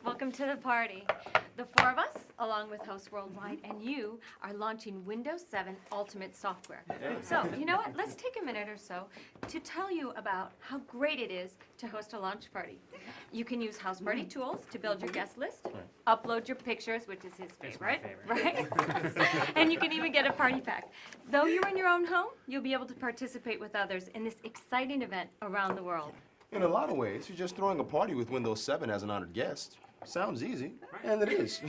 Welcome to the party. The four of us, along with hosts worldwide, and you are launching Windows 7 Ultimate software. So, you know what? Let's take a minute or so to tell you about how great it is to host a launch party. You can use house party tools to build your guest list, upload your pictures, which is his favorite, right? And you can even get a party pack. Though you're in your own home, you'll be able to participate with others in this exciting event around the world. In a lot of ways, you're just throwing a party with Windows 7 as an honored guest. Sounds easy, and it is.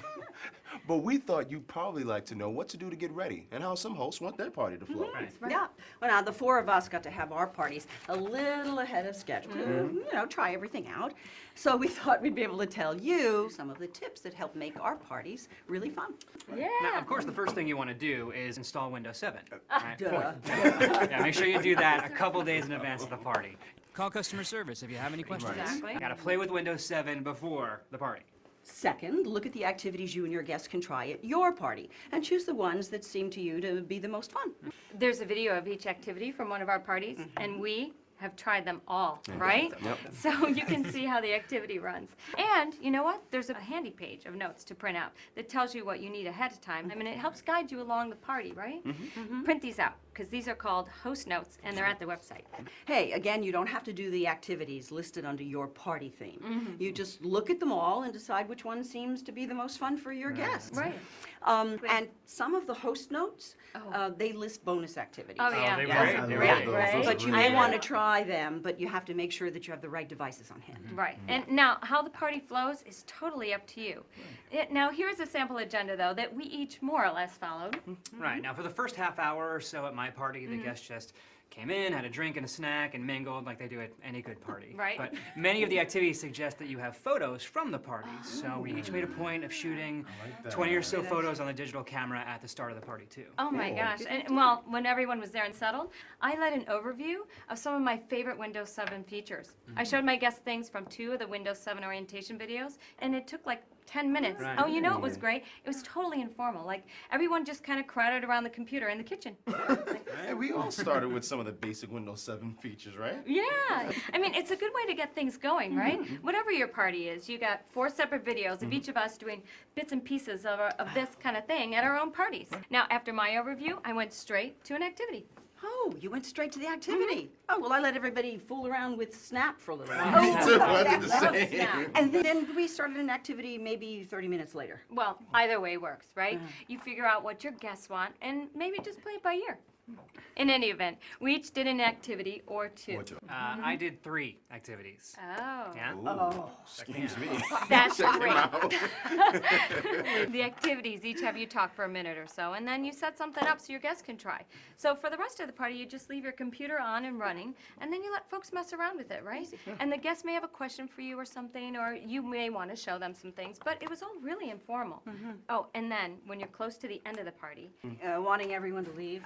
But we thought you'd probably like to know what to do to get ready and how some hosts want their party to flow. Right. Yeah. Well, now, the four of us got to have our parties a little ahead of schedule to, try everything out. So we thought we'd be able to tell you some of the tips that help make our parties really fun. Yeah. Now, of course, the first thing you want to do is install Windows 7. Right? Duh. Yeah, make sure you do that a couple days in advance of the party. Call customer service if you have any questions. Exactly. You gotta play with Windows 7 before the party. Second, look at the activities you and your guests can try at your party and choose the ones that seem to you to be the most fun. There's a video of each activity from one of our parties, and we have tried them all, right? Yep. So you can see how the activity runs. And you know what? There's a handy page of notes to print out that tells you what you need ahead of time. I mean, it helps guide you along the party, right? Print these out, because these are called host notes, and they're at the website. Hey, again, you don't have to do the activities listed under your party theme. You just look at them all and decide which one seems to be the most fun for your guests. Right. And some of the host notes, they list bonus activities. Oh, yeah. they Those really- are they great, really do. right? But you I may know. want to try them, but you have to make sure that you have the right devices on hand. Right. And now, how the party flows is totally up to you. Now, here's a sample agenda, though, that we each more or less followed. Right, now for the first half hour or so at my party, the guests just came in, had a drink and a snack, and mingled like they do at any good party. Right. But many of the activities suggest that you have photos from the party, so we each made a point of shooting 20 or so photos on the digital camera at the start of the party, too. Oh my gosh. And well, when everyone was there and settled, I led an overview of some of my favorite Windows 7 features. I showed my guests things from 2 of the Windows 7 orientation videos, and it took like 10 minutes. Right. Oh, you know what was great? It was totally informal. Like, everyone just kind of crowded around the computer in the kitchen. Hey, we all started with some of the basic Windows 7 features, right? Yeah. I mean, it's a good way to get things going, right? Whatever your party is, you got 4 separate videos of each of us doing bits and pieces of this kind of thing at our own parties. Now, after my overview, I went straight to an activity. Oh, you went straight to the activity. Oh, well, I let everybody fool around with Snap for a little while. Me too, I did the Love same. Snap. And then we started an activity maybe 30 minutes later. Well, either way works, right? You figure out what your guests want and maybe just play it by ear. In any event, we each did an activity or two. I did 3 activities. Oh. Yeah? Oh. Excuse me. That's Check them great. out. The activities each have you talk for a minute or so, and then you set something up so your guests can try. So for the rest of the party, you just leave your computer on and running, and then you let folks mess around with it, right? And the guests may have a question for you or something, or you may want to show them some things, but it was all really informal. Oh, and then when you're close to the end of the party, Wanting everyone to leave.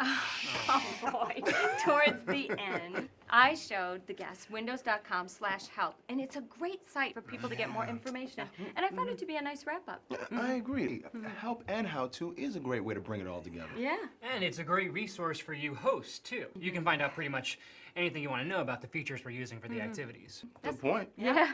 oh boy, towards the end, I showed the guests windows.com/help, and it's a great site for people to get more information. And I found it to be a nice wrap-up. I agree. Help and how-to is a great way to bring it all together. Yeah. And it's a great resource for you hosts, too. You can find out pretty much anything you want to know about the features we're using for the activities. Good point. Yeah.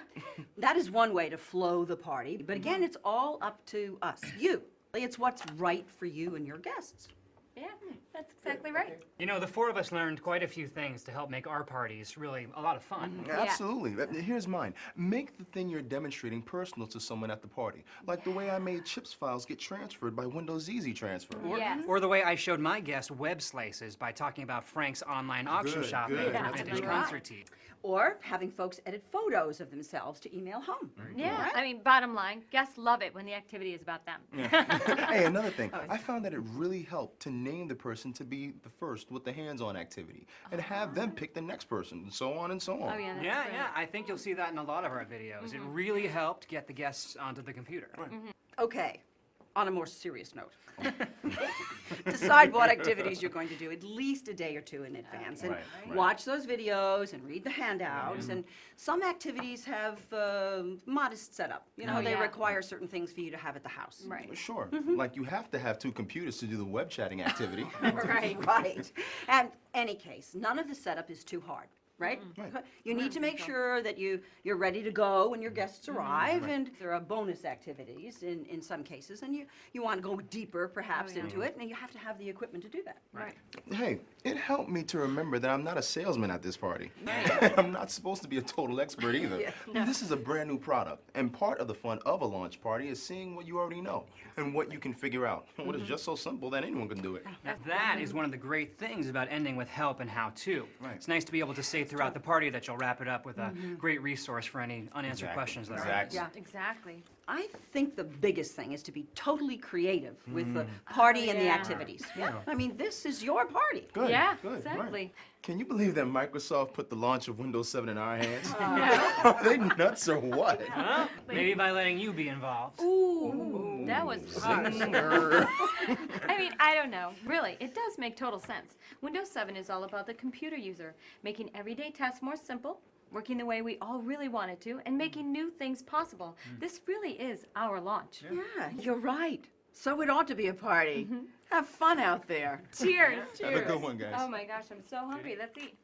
That is one way to flow the party. But again, it's all up to us, you. It's what's right for you and your guests. Yeah, that's exactly right. You know, the 4 of us learned quite a few things to help make our parties really a lot of fun. Absolutely. Here's mine. Make the thing you're demonstrating personal to someone at the party. Like the way I made chips files get transferred by Windows Easy Transfer. Yes. Or the way I showed my guests web slices by talking about Frank's online auction Good, shopping good. for That's vintage right. concert tea. Or having folks edit photos of themselves to email home. Yeah, I mean, bottom line, guests love it when the activity is about them. Hey, another thing. I found that it really helped to name the person to be the first with the hands-on activity and have them pick the next person, and so on and so on. Oh, yeah, that's Yeah, great. I think you'll see that in a lot of our videos. It really helped get the guests onto the computer. Okay, on a more serious note. Decide what activities you're going to do at least a day or 2 in advance. And Right. watch those videos and read the handouts. And some activities have modest setup. You know, Oh, they yeah. require certain things for you to have at the house. Right. Sure. Like you have to have 2 computers to do the web chatting activity. Right. Right. And any case, none of the setup is too hard. right? Right. You need to make sure that you're ready to go when your guests arrive, and there are bonus activities in some cases, and you want to go deeper perhaps into it, and you have to have the equipment to do that. Right. Hey, it helped me to remember that I'm not a salesman at this party. I'm not supposed to be a total expert either. This is a brand new product, and part of the fun of a launch party is seeing what you already know and what you can figure out. What is just so simple that anyone can do it. Now, that is one of the great things about ending with help and how-to. Right. It's nice to be able to say throughout the party that you'll wrap it up with a great resource for any unanswered questions that arise. Yeah. Exactly. I think the biggest thing is to be totally creative with the party and the yeah. activities. I mean, this is your party. Good. Yeah, good, right. exactly. Can you believe that Microsoft put the launch of Windows 7 in our hands? Are they nuts or what? Huh? Maybe by letting you be involved. Ooh, that was harsh. Zinger. I mean, I don't know. Really, it does make total sense. Windows 7 is all about the computer user, making everyday tasks more simple, working the way we all really want it to, and making new things possible. This really is our launch. Yeah, you're right. So it ought to be a party. Have fun out there. Cheers. Have a good one, guys. Oh my gosh, I'm so hungry. Let's eat.